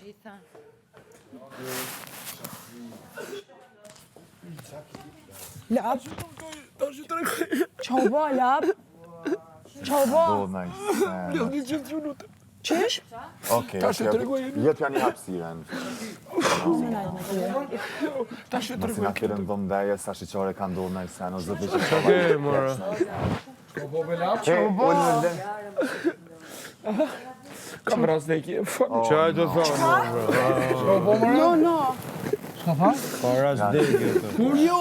gjitha. Lap. Qoba, lap. Qoba. Qesh? Okej, jep janë një hapësirën. Mos na kërën dhëmdeje sa shiqore ka ndodhur në sen, o zëti që Okej, mora. Kam ras dhe kje. Qaj do thonë, bro. No. Ka ras degje të. Jo.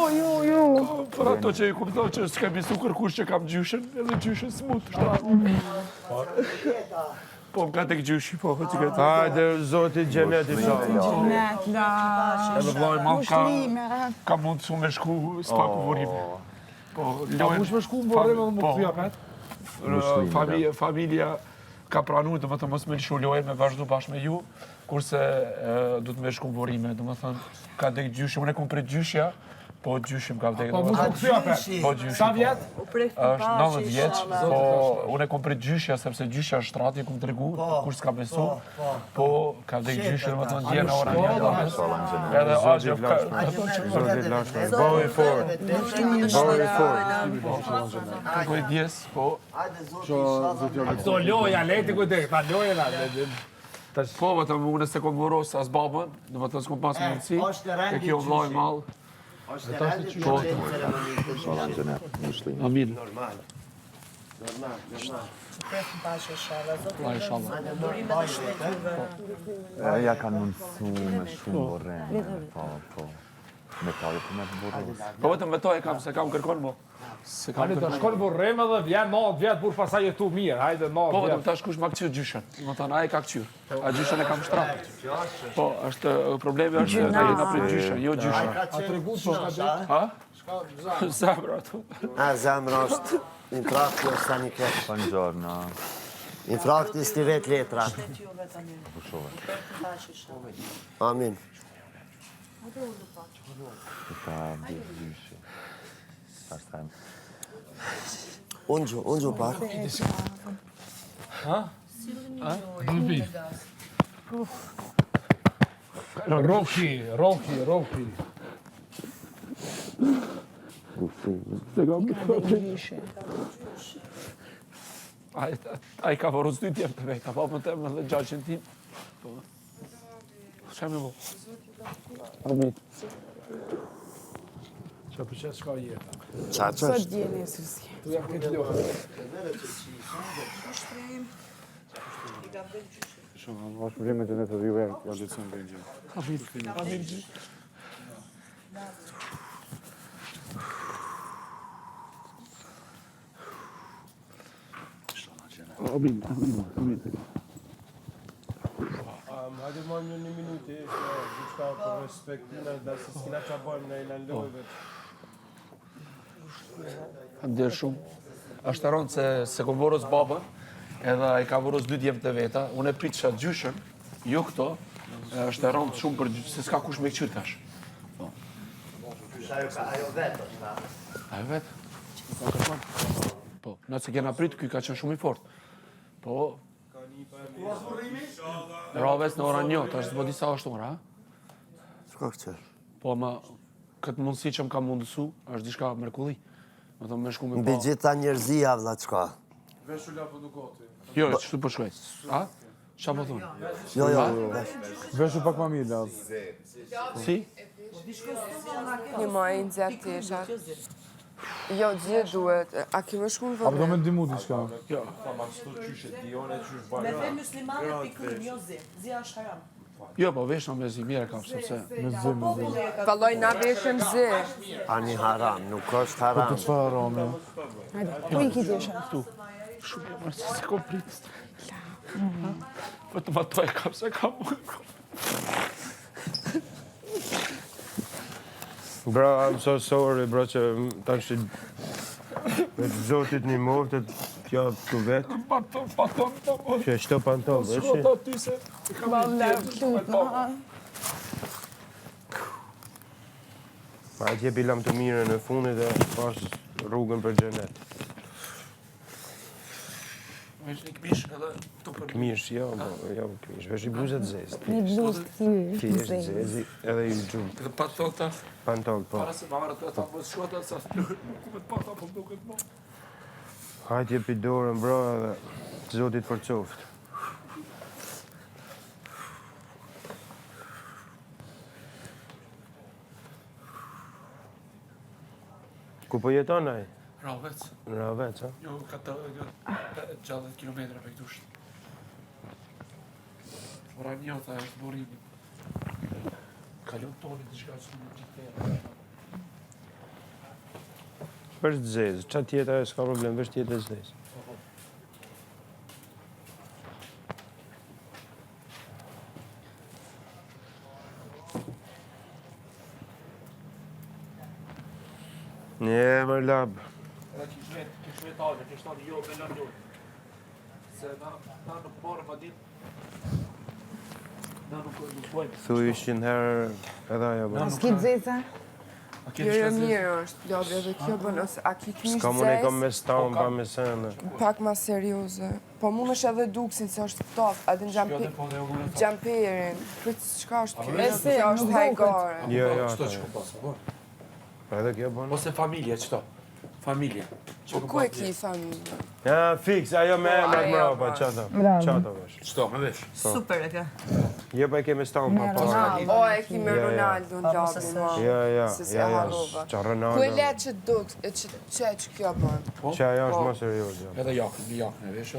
Për ato që i kuptoj që s'kem isu kërkush që kam gjyshen, edhe gjyshen smut. Po më ka tek gjyshi, po, që këtë. Hajde, zoti gjeneti sa. Gjenet, la. Edhe vlaj mam Mushlime. ka mund të me shku s'paku vorime. Po, lojnë... Kush me shku më vorime dhe më këthuja pet? Familja ka pranu, dhe më të mos me lëshu lojnë me vazhdu bashkë me ju, kurse du të me shku më vorime, dhe më thënë, ka tek gjyshi, unë e kom prej gjyshja, po gjyshim ka vdekë. Po mu shku këthuja pet? Po gjyshim. Sa vjet? është 90 vjeç, po unë e kom prej gjyshja, sepse gjyshja është shtrati, kom të regu, kur s'ka besu, po ka vdekë gjyshja, dhe më thënë, dje në ora një dames, edhe agje, Zotit lashme. Bëhu i fort. Bëhu i fort. kërkoj djes, po, Këto loja, leti kujtë, këta loja la. po, vetëm unë se kom vëros as babën, dhe më thënë s'kom pas mundësi, e kjo vlaj malë, amin. Ja kanë mundësu me shumë borreme, po. Me tajë për me të borreme. Po vetëm me to e kam, se kam kërkon mo. Se kam Ani të kërkon. shkon vorreme dhe vjen 90 vjet për pasaj jetu mirë, hajde 90 Po vetëm vjet. tash kush ma këqyrë gjyshen. Më thënë, a e ka këqyrë. A gjyshen e kam shtratë. Po, është, problemi është e jena prit gjyshen, jo gjyshen. A të regu që ka dhe? Ha? Zemra ato. A zemra është infrakti është tani kesh. Buongiorno. Infrakti s'ti vet letra. Amin. Ka gjyshi. Pastaj. Unë gju pak. Roki. A i ka vorus 2 djemë të vejta, pa më temë dhe gjaqin tim. Qa me bo? Amin. Qa për qëtë shka jeta. Qa që është? Djeni, sërski. Tu jam këtë lojë. Është problemet e në të dhjuve, ja gjithësën bëjnë. Amin. Hajde marrë një minutë, gjithka për respektina, dhe se s'kina qa bojmë në ilan lojve. Hamder shumë. Është rëndë se kom vorës babën, edhe i ka vorës 2 djemë të veta, unë e pritë shatë gjyshën, jo këto, është rëndë shumë për gjyshën, se s'ka kush me këqyrë tash. Ajo vetë është ta. Ajo vetë? Po, nëse kena pritë, kuj ka qenë shumë i fort. Po, raves në ora 1, tash s'bo disa është ora, ha? Shka këqër? Po, ma, këtë mundësi që më ka mundësu, është diçka mrekulli. Më thëmë me shku me Mbi pa... gjitha njerëzia, vla qka? Veshu la për dukoti. Jo, qështu për shkuet. A? Qa po thunë? Jo, Veshu pak ma mirë, laz. Si? Një maj në zërë të eshat. Jo, gjithë duhet. A ki më shku në Apo do me ndimu diçka? Jo. Me dhe muslimane pikun, jo zi. Zi është haram. Jo, po vesh në me zi, mire kam, sepse... Me zim, me zim. Valoj na veshëm zi. Ani haram, nuk është haram. Të qëfar arame? Hajde, ku i ki djesha? Shumë e mërë, se kom pritë. Po të matoj kam, se kam... Bra, I'm so sorry, bra, që tash që me të zotit një morë të tja të vetë. Paton, Që e shto panton, Shko vëshë? ta ty se... Pa e tjepi lam të mire në fundit dhe pas rrugën për gjenet. Vesh një këmish edhe këtu për... Këmish, jo këmish, vesh i bluzet zezë. Një bluzë Thjesht këthy. zezi, edhe i gjumë. Edhe pantolta, Pantol, po. para se marrë të ata mos shkota sa ku me pata po duket më. Hajtë jepi dorën, bro, edhe Zotit për qoftë. Ku po jeton ai? Ravec, Në Ravec, ha? jo ka të 60 kilometra për këtu. Ora njota e burimi. Kalon toni diçka që nuk di. Vesh zezë, qa tjeta e s'ka problem, vesh tjetë e zezë. Një, mër labë. Edhe kish vetë kish thoni jo me lënë dorë. Se na nuk morëm ma ditë. Na nuk pojmë. Thu ishin herë edhe ajo bërë. S'ki të zeca? Jo mirë është, Labi, edhe kjo bën, ose a ki këmish S'ka mune kom zez, me stam, pa me sene. pak ma serioze. Po mu më edhe duksin se është top, edhe në gjamperin. Këtë qka është kjo? E se, Kjo nuk është duket. hajgare. Jo, Çto ata. që pas, po. Edhe kjo bën. Ose familje çto? Familje. Po ku e ki familje? Ja, fix, ajo me emrat ajo mrapa, bash. qato. Bravo. Qato vesh. Çto me vesh? Super e ka. Je pa e kemi stam pa parë. O, e ki me Ja, ja. Ronaldo në Labi, ma. Ja, Se se ja, harrova. qa Ku e Ronaldo. le që duk, që kjo bën? Që ajo është Po. më serios, ja. Edhe jakën, me jakën e vesh.